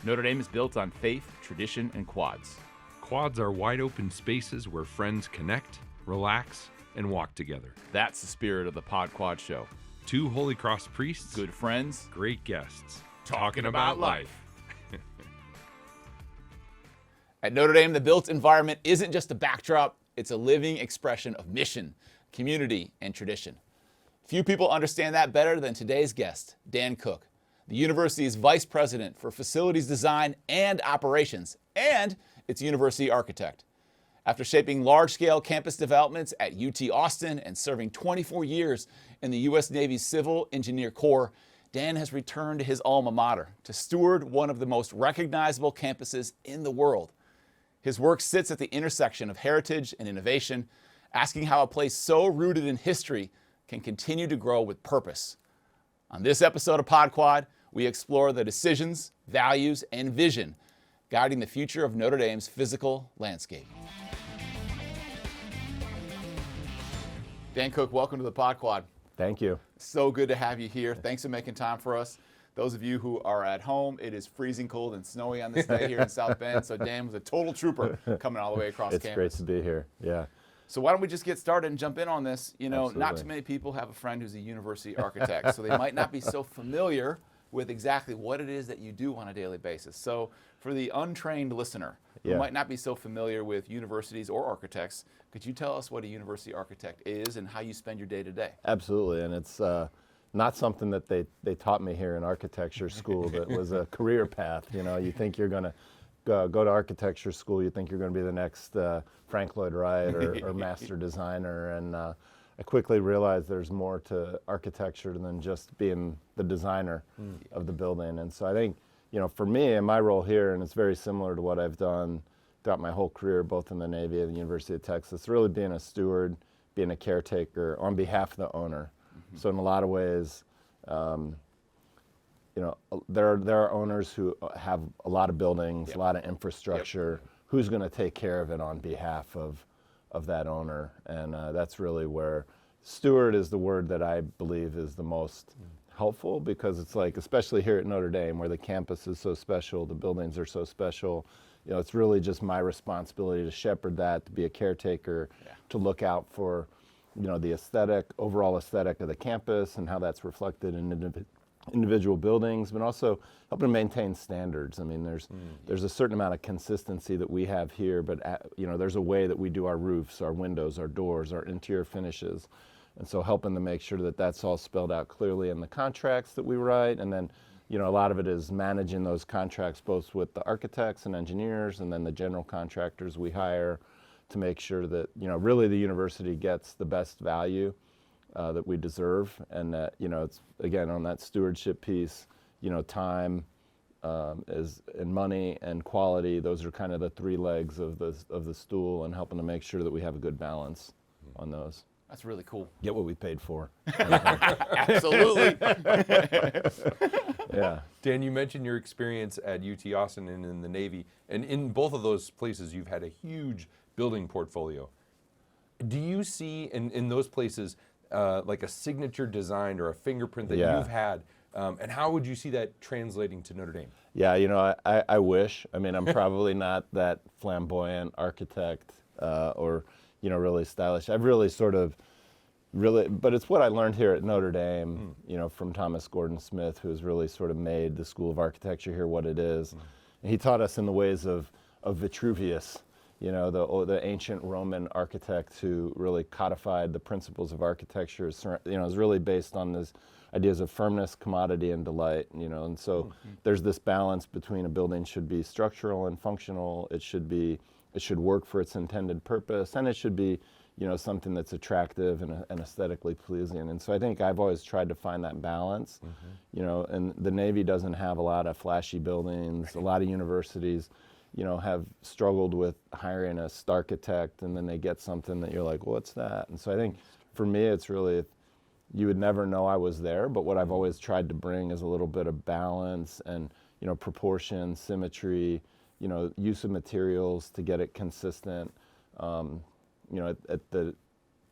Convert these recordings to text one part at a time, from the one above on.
Notre Dame is built on faith, tradition, and quads. Quads are wide open spaces where friends connect, relax, and walk together. That's the spirit of the Pod Quad Show. Two Holy Cross priests, Good friends, great guests, talking about life. At Notre Dame, the built environment isn't just a backdrop, it's a living expression of mission, community, and tradition. Few people understand that better than today's guest, Dan Cook, the university's vice president for facilities design and operations, and its university architect. After shaping large-scale campus developments at UT Austin and serving 24 years in the U.S. Navy's Civil Engineer Corps, Dan has returned to his alma mater to steward one of the most recognizable campuses in the world. His work sits at the intersection of heritage and innovation, asking how a place so rooted in history can continue to grow with purpose. On this episode of PodQuad, we explore the decisions, values, and vision guiding the future of Notre Dame's physical landscape. Dan Cook, welcome to the PodQuad. Thank you. So good to have you here. Thanks for making time for us. Those of you who are at home, it is freezing cold and snowy on this day here in South Bend, so Dan was a total trooper coming all the way across campus. It's great to be here, yeah. So why don't we just get started and jump in on this? You know, Absolutely. Not too many people have a friend who's a university architect, so they might not be so familiar with exactly what it is that you do on a daily basis. So for the untrained listener who might not be so familiar with universities or architects, could you tell us what a university architect is and how you spend your day to day? Absolutely, and it's not something that they taught me here in architecture school, that was a career path. You know, you think you're gonna go to architecture school, you think you're gonna be the next Frank Lloyd Wright or master designer, and I quickly realized there's more to architecture than just being the designer of the building. And so I think, you know, for me and my role here, and it's very similar to what I've done throughout my whole career, both in the Navy and the University of Texas, really being a steward, being a caretaker on behalf of the owner. So in a lot of ways, you know, there are owners who have a lot of buildings, a lot of infrastructure. Who's going to take care of it on behalf of that owner? And that's really where steward is the word that I believe is the most helpful, because it's like, especially here at Notre Dame, where the campus is so special, the buildings are so special, you know, it's really just my responsibility to shepherd that, to be a caretaker, to look out for, you know, the overall aesthetic of the campus and how that's reflected in individual buildings, but also helping to maintain standards. I mean, there's a certain amount of consistency that we have here, but you know, there's a way that we do our roofs, our windows, our doors, our interior finishes, and so helping to make sure that that's all spelled out clearly in the contracts that we write. And then, you know, a lot of it is managing those contracts both with the architects and engineers, and then the general contractors we hire, to make sure that, you know, really the university gets the best value that we deserve, and that, you know, it's, again, on that stewardship piece, you know, time and money and quality, those are kind of the three legs of the stool, and helping to make sure that we have a good balance on those. That's really cool. Get what we paid for. Absolutely. Yeah. Dan, you mentioned your experience at UT Austin and in the Navy, and in both of those places you've had a huge building portfolio. Do you see in those places like a signature design or a fingerprint that you've had, and how would you see that translating to Notre Dame? Yeah, you know, I wish. I mean, I'm probably not that flamboyant architect or, you know, really stylish. I've really but it's what I learned here at Notre Dame, you know, from Thomas Gordon Smith, who's really sort of made the School of Architecture here what it is. And he taught us in the ways of Vitruvius, you know, the ancient Roman architect who really codified the principles of architecture. You know, is really based on these ideas of firmness, commodity, and delight. You know, and so there's this balance between a building should be structural and functional. It should work for its intended purpose, and it should be, you know, something that's attractive and aesthetically pleasing. And so I think I've always tried to find that balance. You know, and the Navy doesn't have a lot of flashy buildings. A lot of universities, you know, have struggled with hiring a architect, and then they get something that you're like, well, what's that? And so I think for me, it's really, you would never know I was there, but what I've always tried to bring is a little bit of balance and, you know, proportion, symmetry, you know, use of materials to get it consistent. You know,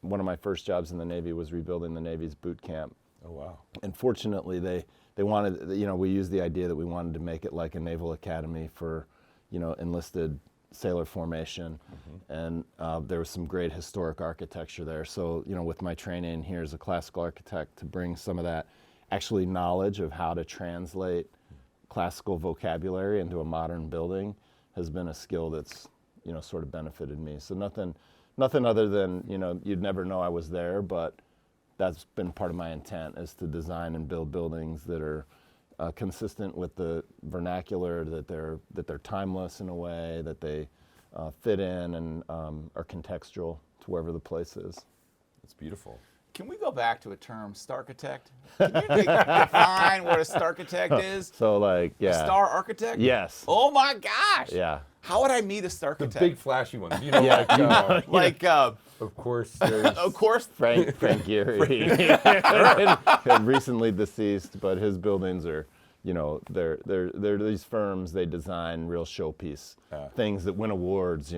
one of my first jobs in the Navy was rebuilding the Navy's boot camp Oh, wow. And fortunately, they wanted, we used the idea that we wanted to make it like a naval academy for, enlisted sailor formation. And there was some great historic architecture there. So, with my training here as a classical architect, to bring some of that actually knowledge of how to translate classical vocabulary into a modern building has been a skill that's, sort of benefited me. So nothing other than, you'd never know I was there, but that's been part of my intent, is to design and build buildings that are consistent with the vernacular, that they're timeless in a way, that they fit in and are contextual to wherever the place is. It's beautiful. Can we go back to a term, starchitect? Can you define what a starchitect is? So A star architect? Yes. Oh my gosh. Yeah. How would I meet a The starchitect? big flashy ones. Of course, there's of course. Frank Gehry, recently deceased, but his buildings are, they're these firms. They design real showpiece things that win awards.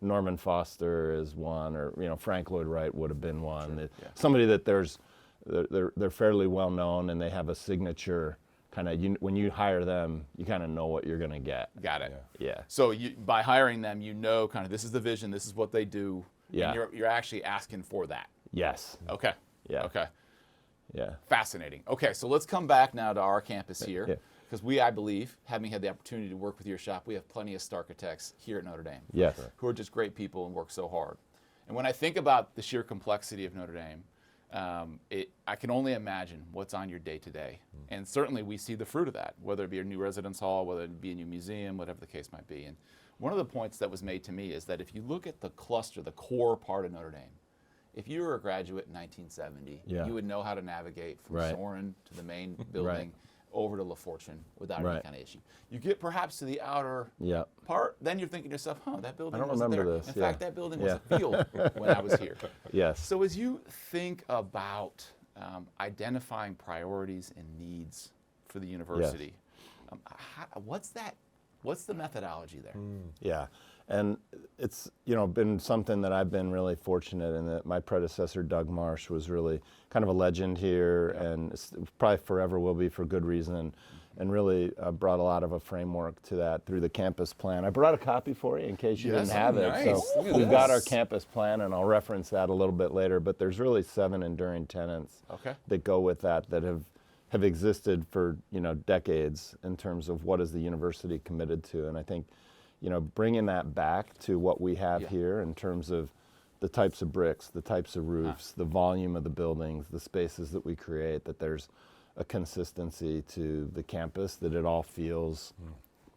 Norman Foster is one, or Frank Lloyd Wright would have been one. Somebody that they're fairly well known, and they have a signature kind of. When you hire them, you kind of know what you're going to get. Got it. Yeah. So by hiring them, kind of this is the vision, this is what they do. Yeah. And you're actually asking for that. Yes. Okay. Yeah. Okay. Yeah. Fascinating. Okay, so let's come back now to our campus here. Yeah. Because I believe, having had the opportunity to work with your shop, we have plenty of starchitects here at Notre Dame. Yes. Who are just great people and work so hard. And when I think about the sheer complexity of Notre Dame, I can only imagine what's on your day-to-day. And certainly we see the fruit of that, whether it be a new residence hall, whether it be a new museum, whatever the case might be. And one of the points that was made to me is that if you look at the cluster, the core part of Notre Dame, if you were a graduate in 1970, you would know how to navigate from Sorin to the main building over to La Fortune without any kind of issue. You get perhaps to the outer part, then you're thinking to yourself, that building wasn't there. This. In fact, that building was a field when I was here. Yes. So as you think about identifying priorities and needs for the university, what's the methodology there? Yeah, and it's been something that I've been really fortunate in, that my predecessor Doug Marsh was really kind of a legend here, and probably forever will be for good reason, and really brought a lot of a framework to that through the campus plan. I brought a copy for you in case you didn't have it. Nice. So we've got our campus plan, and I'll reference that a little bit later. But there's really 7 enduring tenets that go with that have existed for decades in terms of what is the university committed to. And I think bringing that back to what we have here in terms of the types of bricks, the types of roofs, the volume of the buildings, the spaces that we create, that there's a consistency to the campus, that it all feels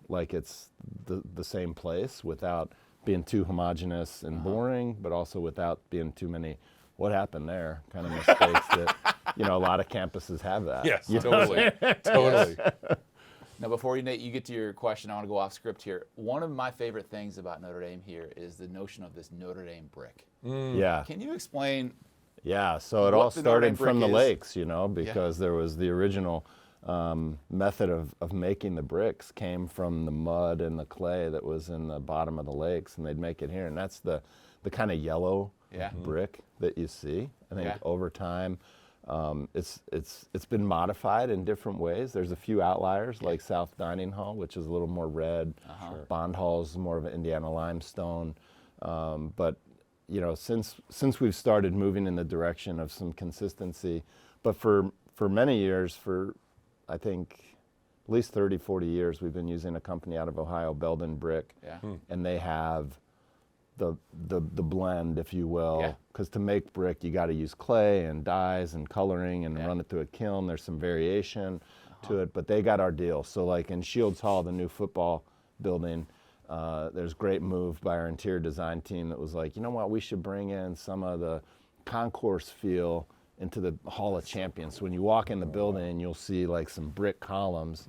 like it's the same place without being too homogeneous and boring, but also without being too many what happened there kind of mistakes that a lot of campuses have that. Yes, totally. Totally. Now, before you get to your question, I want to go off script here. One of my favorite things about Notre Dame here is the notion of this Notre Dame brick. Yeah. Can you explain? Yeah, so it all started from the lakes, because there was the original method of making the bricks came from the mud and the clay that was in the bottom of the lakes, and they'd make it here. And that's the kind of yellow brick that you see. I think over time, it's been modified in different ways. There's a few outliers like South Dining Hall, which is a little more red. Bond Hall is more of an Indiana limestone. But since we've started moving in the direction of some consistency, but for many years, for I think at least 30, 40 years, we've been using a company out of Ohio, Belden Brick, and they have the blend, if you will, because to make brick, you got to use clay and dyes and coloring and run it through a kiln. There's some variation to it, but they got our deal. So like in Shields Hall, the new football building, there's a great move by our interior design team that was like, you know what, we should bring in some of the concourse feel into the Hall of Champions. So when you walk in the building, you'll see like some brick columns,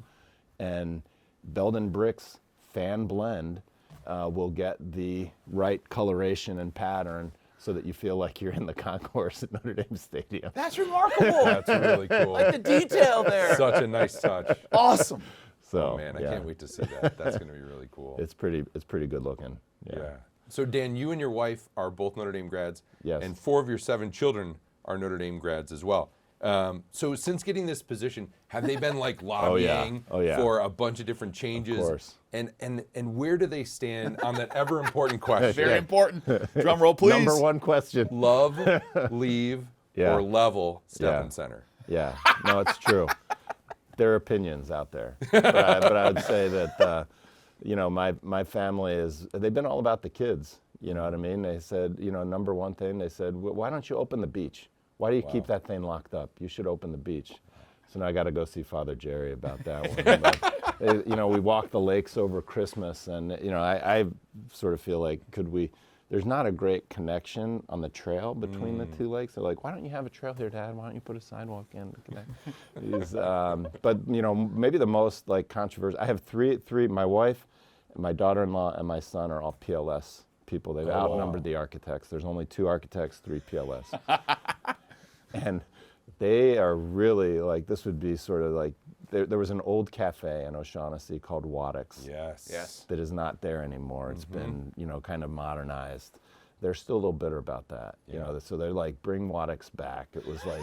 and Belden Brick's fan blend will get the right coloration and pattern so that you feel like you're in the concourse at Notre Dame Stadium. That's remarkable. That's really cool. Like the detail there. Such a nice touch. Awesome. So, Oh man, I can't wait to see that. That's going to be really cool. It's pretty good looking. Yeah. So Dan, you and your wife are both Notre Dame grads. Yes. And 4 of your 7 children are Notre Dame grads as well. So since getting this position, have they been like lobbying for a bunch of different changes? Of course. And where do they stand on that ever important question? Very important. Drum roll, please. Number one question. Love, leave, Yeah. or level Steppen Yeah. Center. Yeah, no, it's true. There are opinions out there, but I would say that my family they've been all about the kids. You know what I mean? They said, number one thing, they said, why don't you open the beach? Why do you keep that thing locked up? You should open the beach. So now I got to go see Father Jerry about that one. But, we walk the lakes over Christmas, and I sort of feel like there's not a great connection on the trail between the two lakes. They're like, why don't you have a trail here, Dad? Why don't you put a sidewalk in to connect? But maybe the most controversial. I have three. My wife, my daughter-in-law, and my son are all PLS people. They've outnumbered the architects. There's only 2 architects, 3 PLS. And they are really this would be sort of there was an old cafe in O'Shaughnessy called Waddick's. Yes. That is not there anymore. It's been, kind of modernized. They're still a little bitter about that. So they're like, bring Waddick's back. It was like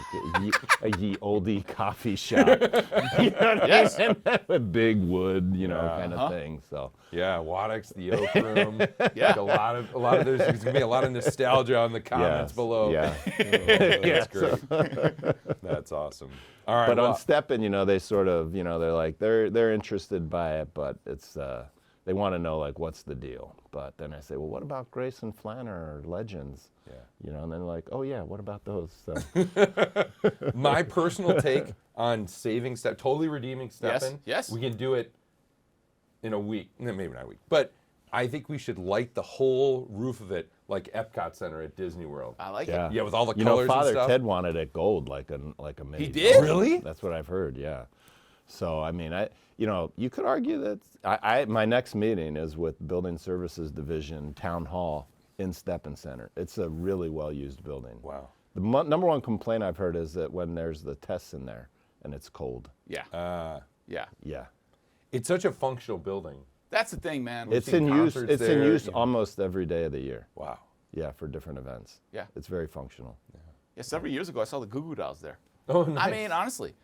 a ye oldie coffee shop. Yes. With big wood, kind of thing. So Yeah, Waddick's, the Oak Room. Yeah. A lot of there's going to be a lot of nostalgia on the comments below. Yeah. That's great. That's awesome. All right. But on Steppen, they sort of, they're like, they're interested by it, but it's, they want to know what's the deal. But then I say, well, what about Grace and Flanner or Legends? Yeah. And they're like, oh yeah, what about those? So. My personal take on saving totally redeeming Steppen. Yes. We can do it in a week. No, maybe not a week. But I think we should light the whole roof of it like Epcot Center at Disney World. I like Yeah. it. Yeah, with all the colors Father and stuff. Ted wanted it gold, like a mini. He did? Really? That's what I've heard. Yeah. So I mean, you could argue that my next meeting is with Building Services Division Town Hall in Steppen Center. It's a really well-used building. Wow. The number one complaint I've heard is that when there's the tests in there and it's cold. Yeah. Yeah. Yeah. It's such a functional building. That's the thing, man. It's seen in use. concerts It's in there, use almost every day of the year. Wow. Yeah, for different events. Yeah. It's very functional. Yeah, several years ago, I saw the Goo Goo Dolls there. Oh, nice. I mean, honestly,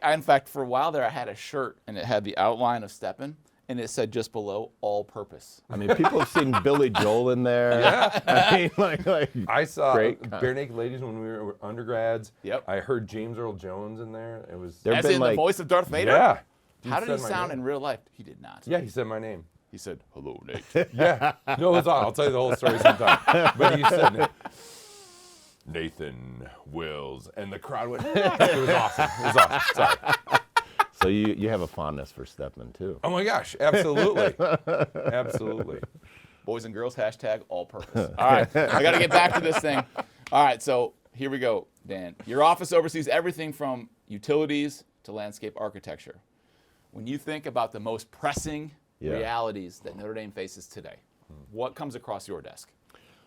in fact, for a while there, I had a shirt, and it had the outline of Steppen, and it said just below, all purpose. I mean, people have seen Billy Joel in there. Yeah. I mean, like I saw great Bare Naked Ladies when we were undergrads. Yep. I heard James Earl Jones in there. It was There- As been in the like- voice of Darth Vader? yeah. How did he said my sound name. in real life? He did not. Yeah, he said my name. He said, hello, Nate. Yeah. No, it's all. I'll tell you the whole story sometime. But he said Nathan Wills, and the crowd went. It was awesome. It was awesome. Sorry. So you have a fondness for Steppen too. Oh my gosh, absolutely, absolutely. Boys and girls, hashtag all purpose. All right, I got to get back to this thing. All right, so here we go, Dan. Your office oversees everything from utilities to landscape architecture. When you think about the most pressing realities that Notre Dame faces today, what comes across your desk?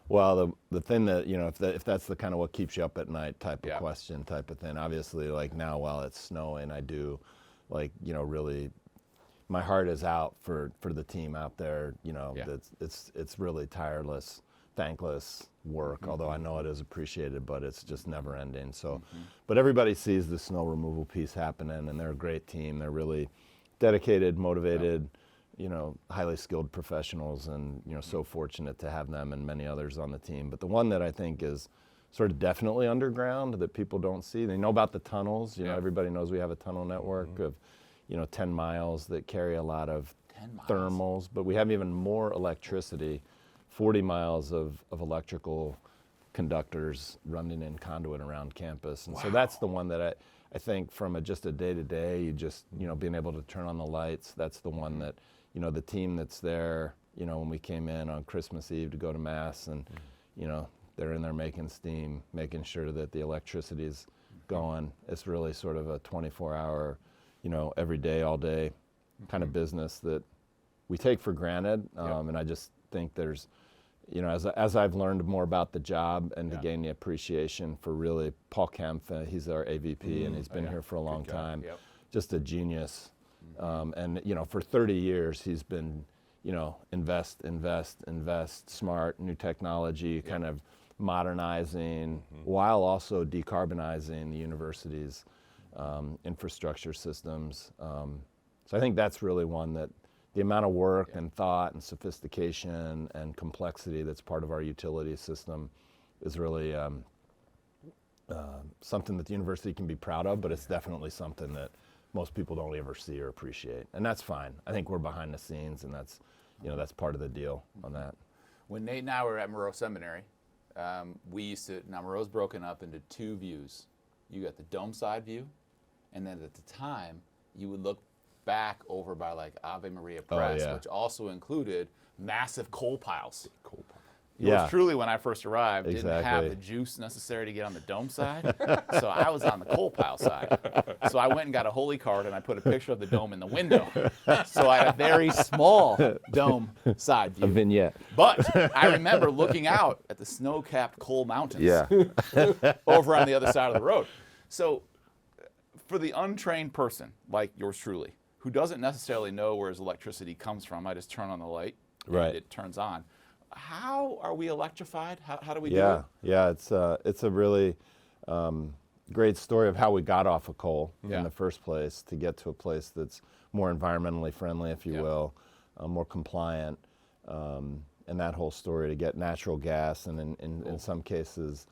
Well, the thing that, if that's the kind of what keeps you up at night type of question type of thing, obviously like now while it's snowing, I do really, my heart is out for the team out there, it's really tireless, thankless work, although I know it is appreciated, but it's just never ending. So, but everybody sees the snow removal piece happening, and they're a great team. They're really dedicated, motivated, highly skilled professionals, and so fortunate to have them and many others on the team. But the one that I think is sort of definitely underground that people don't see, they know about the tunnels. Everybody knows we have a tunnel network of 10 miles that carry a lot of thermals, but we have even more electricity, 40 miles of electrical conductors running in conduit around campus. And so that's the one that I think from just a day-to-day, being able to turn on the lights, that's the one that, the team that's there, when we came in on Christmas Eve to go to Mass, and, they're in there making steam, making sure that the electricity's going. It's really sort of a 24-hour, every day, all day kind of business that we take for granted. And I just think there's, as I've learned more about the job and to gain the appreciation for really Paul Kempf, he's our AVP, and he's been here for a long time, just a genius. And, for 30 years, he's been, invest, smart, new technology, kind of modernizing while also decarbonizing the university's infrastructure systems. So I think that's really one that the amount of work and thought and sophistication and complexity that's part of our utility system is really something that the university can be proud of, but it's definitely something that most people don't ever see or appreciate. And that's fine. I think we're behind the scenes, and that's, that's part of the deal on that. When Nate and I were at Moreau Seminary, we used to, now Moreau's broken up into two views. You got the dome side view, and then at the time, you would look back over by like Ave Maria Press, which also included massive coal piles. Yours truly, when I first arrived, didn't have the juice necessary to get on the dome side, so I was on the coal pile side. So I went and got a holy card, and I put a picture of the dome in the window. So I had a very small dome side view. A vignette. But I remember looking out at the snow-capped coal mountains over on the other side of the road. So for the untrained person, like yours truly, who doesn't necessarily know where his electricity comes from, I just turn on the light, and it turns on. How are we electrified? How do we do it? Yeah, it's a really great story of how we got off of coal in the first place to get to a place that's more environmentally friendly, if you will, more compliant, and that whole story to get natural gas and in some cases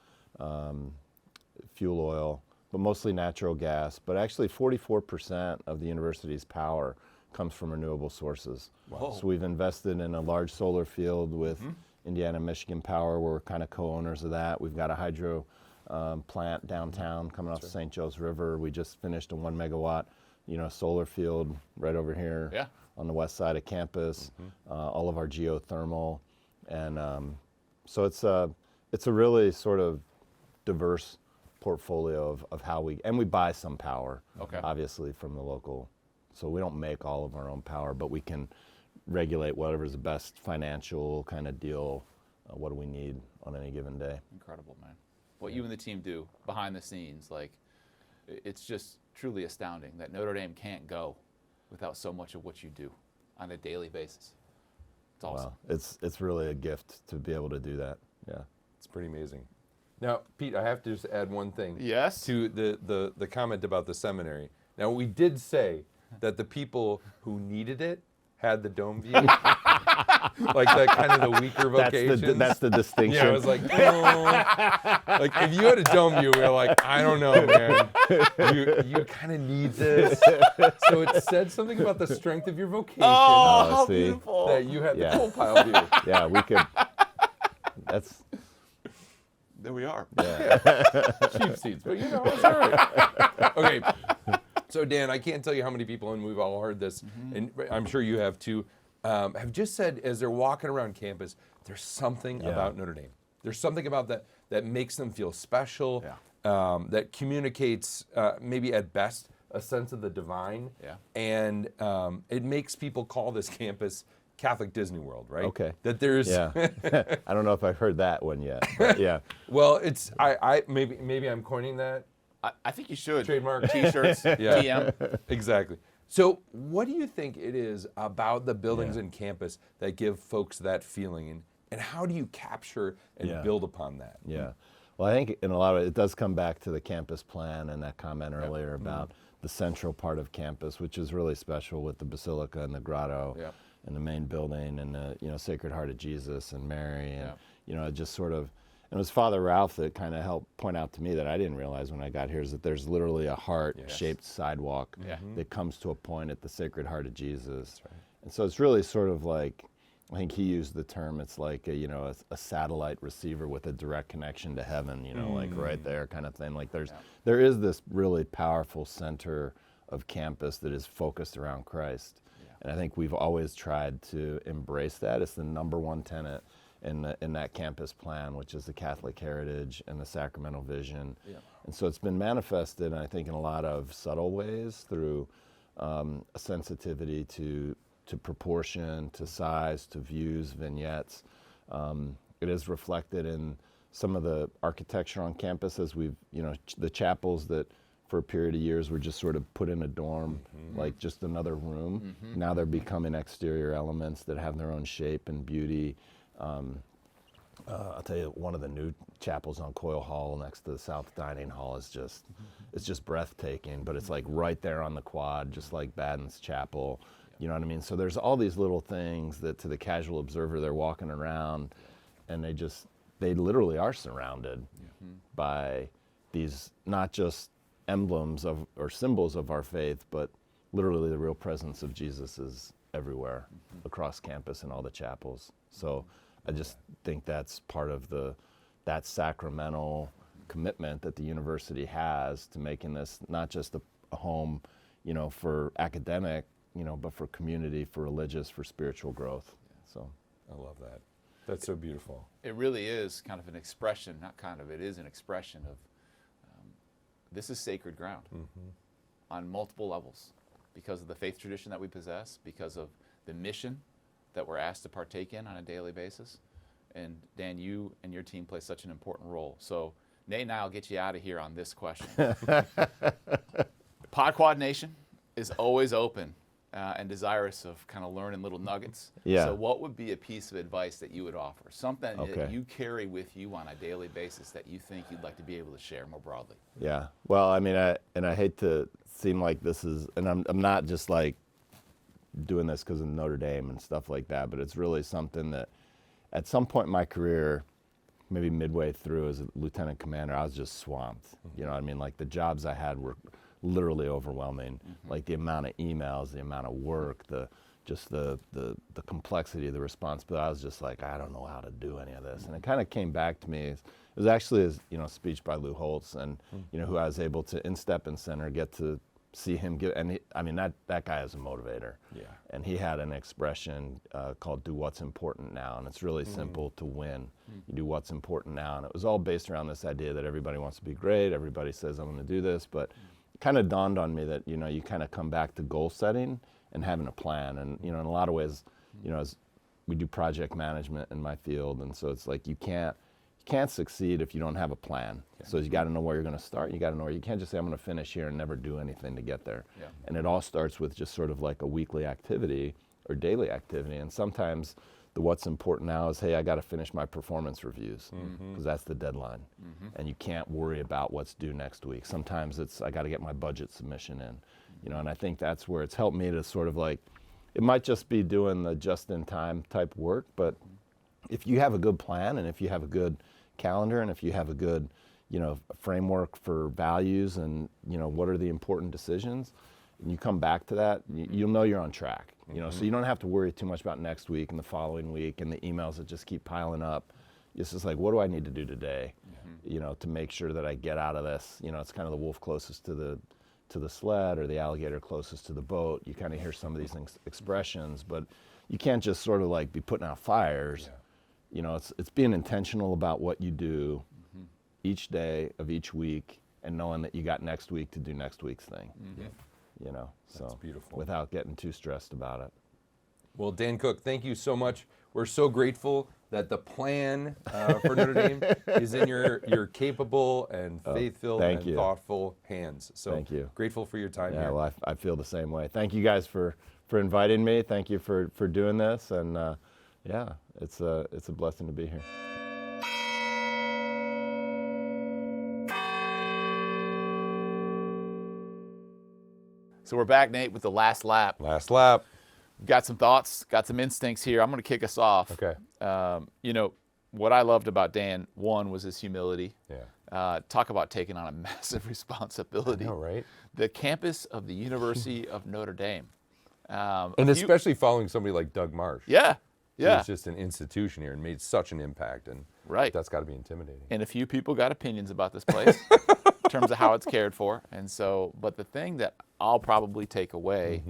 fuel oil, but mostly natural gas. But actually 44% of the university's power comes from renewable sources. Wow. So we've invested in a large solar field with Indiana Michigan Power. We're kind of co-owners of that. We've got a hydro plant downtown coming off the St. Joe's River. We just finished a 1 megawatt, solar field right over here on the west side of campus. All of our geothermal, and so it's a really sort of diverse portfolio of how we buy some power, obviously from the local. So we don't make all of our own power, but we can regulate whatever's the best financial kind of deal. What do we need on any given day? Incredible, man. What you and the team do behind the scenes, like, it's just truly astounding that Notre Dame can't go without so much of what you do on a daily basis. It's awesome. Wow. It's really a gift to be able to do that. Yeah. It's pretty amazing. Now, Pete, I have to just add one thing. Yes? To the comment about the seminary. Now, we did say that the people who needed it had the dome view. Like that kind of the weaker vocations. That's the distinction. Yeah, I was like, oh. Like if you had a dome view, we were like, I don't know, man. You kind of need this. So it said something about the strength of your vocation. Oh, how beautiful. That you had the coal pile view. Yeah, we could. That's. There we are. Yeah. Cheap seats, but it's all right. Okay. So Dan, I can't tell you how many people, and we've all heard this, and I'm sure you have too, have just said as they're walking around campus, there's something about Notre Dame. There's something about that makes them feel special, that communicates maybe at best a sense of the divine, and it makes people call this campus Catholic Disney World, right? Okay. That there's. Yeah. I don't know if I've heard that one yet. But yeah. Well, it's I maybe I'm coining that. I think you should. Trademark. T-shirts, TM. Exactly. So what do you think it is about the buildings and campus that give folks that feeling, and how do you capture and build upon that? Yeah. Well, I think in a lot of it does come back to the campus plan and that comment earlier about the central part of campus, which is really special with the Basilica and the Grotto and the main building and the Sacred Heart of Jesus and Mary and it just sort of. And it was Father Ralph that kind of helped point out to me that I didn't realize when I got here is that there's literally a heart-shaped sidewalk that comes to a point at the Sacred Heart of Jesus. Right. And so it's really sort of like, I think he used the term, it's like a satellite receiver with a direct connection to heaven, like right there kind of thing. Like there is this really powerful center of campus that is focused around Christ. Yeah. And I think we've always tried to embrace that. It's the number one tenet in that campus plan, which is the Catholic heritage and the sacramental vision. Yeah. And so it's been manifested, I think, in a lot of subtle ways through a sensitivity to proportion, to size, to views, vignettes. It is reflected in some of the architecture on campus as we've, the chapels that for a period of years were just sort of put in a dorm, like just another room. Now they're becoming exterior elements that have their own shape and beauty. I'll tell you, one of the new chapels on Coyle Hall next to the South Dining Hall is just, it's just breathtaking, but it's like right there on the quad, just like Badden's Chapel. You know what I mean? So there's all these little things that to the casual observer, they're walking around and they literally are surrounded by these, not just emblems of or symbols of our faith, but literally the real presence of Jesus is everywhere across campus and all the chapels. So I just think that's part of that sacramental commitment that the university has to making this not just a home, you know, for academic, you know, but for community, for religious, for spiritual growth. So I love that. That's so beautiful. It really is kind of an expression, not kind of, it is an expression of this is sacred ground on multiple levels because of the faith tradition that we possess, because of the mission that we're asked to partake in on a daily basis. And Dan, you and your team play such an important role. So Nate and I will get you out of here on this question. Podquad Nation is always open and desirous of kind of learning little nuggets. Yeah. So what would be a piece of advice that you would offer? Something Okay. that you carry with you on a daily basis that you think you'd like to be able to share more broadly? yeah, well, I mean, I hate to seem like this is, and I'm not just like doing this because of Notre Dame and stuff like that, but it's really something that at some point in my career, maybe midway through as a lieutenant commander, I was just swamped. You know what I mean? Like the jobs I had were literally overwhelming. Like the amount of emails, the amount of work, the complexity of the responsibility. I was just like, I don't know how to do any of this. And it kind of came back to me. It was actually a speech by Lou Holtz, and who I was able to in Step and Center get to see him give. And that guy is a motivator. Yeah. And he had an expression called "Do what's important now," and it's really simple to win. You do what's important now, and it was all based around this idea that everybody wants to be great. Everybody says I'm going to do this, but it kind of dawned on me that you kind of come back to goal setting and having a plan. And in a lot of ways, as we do project management in my field, and so it's like you can't succeed if you don't have a plan. Yeah. So you got to know where you're going to start. You got to know where you can't just say I'm going to finish here and never do anything to get there. Yeah. And it all starts with just sort of like a weekly activity or daily activity. And sometimes the what's important now is, hey, I got to finish my performance reviews because that's the deadline. And you can't worry about what's due next week. Sometimes it's I got to get my budget submission in. And I think that's where it's helped me to sort of like, it might just be doing the just-in-time type work, but if you have a good plan and if you have a good calendar and if you have a good, framework for values and, what are the important decisions, and you come back to that, you'll know you're on track. So you don't have to worry too much about next week and the following week and the emails that just keep piling up. It's just like, what do I need to do today, to make sure that I get out of this? It's kind of the wolf closest to the sled or the alligator closest to the boat. You kind of hear some of these expressions, but you can't just sort of like be putting out fires. Yeah. It's being intentional about what you do each day of each week and knowing that you got next week to do next week's thing. So That's beautiful. Without getting too stressed about it. Well, Dan Cook, thank you so much. We're so grateful that the plan for Notre Dame is in your capable and faith-filled and thoughtful hands. So thank you. Grateful for your time here. Yeah, well, I feel the same way. Thank you guys for inviting me. Thank you for doing this. And it's a blessing to be here. So we're back, Nate, with the last lap. Last lap. Got some thoughts, got some instincts here. I'm going to kick us off. Okay. What I loved about Dan, one, was his humility. Yeah. Talk about taking on a massive responsibility. I know, right? The campus of the University of Notre Dame. And especially following somebody like Doug Marsh. Yeah. Yeah. Who's just an institution here and made such an impact. And right. That's got to be intimidating. And a few people got opinions about this place in terms of how it's cared for. And so, but the thing that I'll probably take away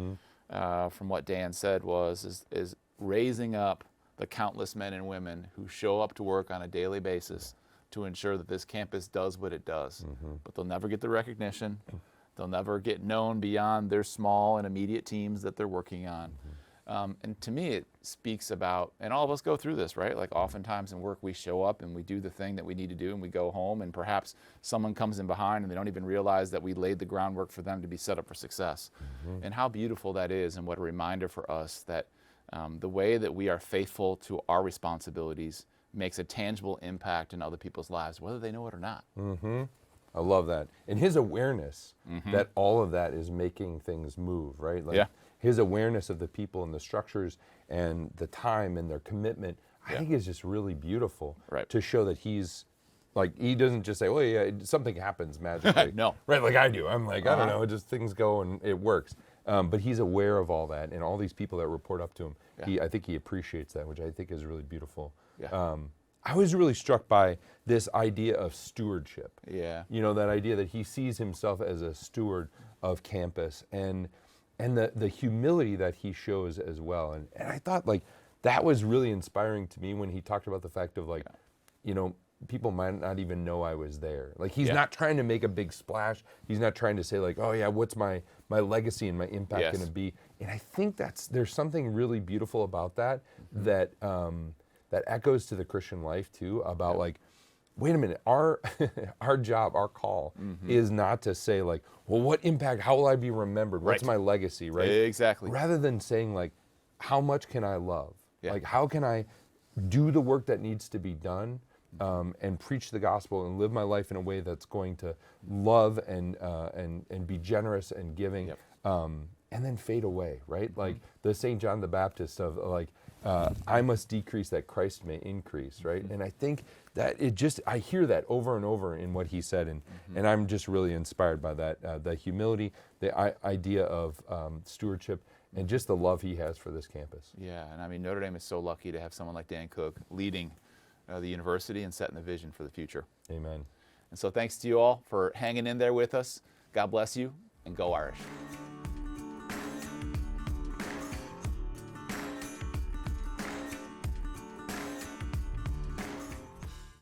from what Dan said is raising up the countless men and women who show up to work on a daily basis to ensure that this campus does what it does. But they'll never get the recognition. They'll never get known beyond their small and immediate teams that they're working on. And to me, it speaks about, and all of us go through this, right? Like oftentimes in work, we show up and we do the thing that we need to do and we go home, and perhaps someone comes in behind and they don't even realize that we laid the groundwork for them to be set up for success. And how beautiful that is, and what a reminder for us that the way that we are faithful to our responsibilities makes a tangible impact in other people's lives, whether they know it or not. I love that. And his awareness that all of that is making things move, right? Like Yeah. his awareness of the people and the structures and the time and their commitment, I think is just really beautiful Right. to show that he's like, he doesn't just say, well, yeah, something happens magically. No. Right, like I do. I'm like, I don't know, just things go and it works. But he's aware of all that and all these people that report up to him. I think he appreciates that, which I think is really beautiful. Yeah. I was really struck by this idea of stewardship. Yeah. You know, that idea that he sees himself as a steward of campus and the humility that he shows as well. And I thought like that was really inspiring to me when he talked about the fact of like, you know, people might not even know I was there. Like he's not trying to make a big splash. He's not trying to say like, oh yeah, what's my legacy and my impact going to be? And I think there's something really beautiful about that that echoes to the Christian life too, about like, wait a minute, our job, our call is not to say like, well, what impact, how will I be remembered? What's my legacy, right? Exactly. Rather than saying like, how much can I love? Yeah. Like, how can I do the work that needs to be done and preach the gospel and live my life in a way that's going to love and be generous and giving, and then fade away, right? Like the St. John the Baptist of like, I must decrease that Christ may increase, right? And I think that I hear that over and over in what he said, and I'm just really inspired by that, the humility, the idea of stewardship, and just the love he has for this campus. Yeah, and I mean, Notre Dame is so lucky to have someone like Dan Cook leading the university and setting the vision for the future. Amen. And so thanks to you all for hanging in there with us. God bless you, and go Irish.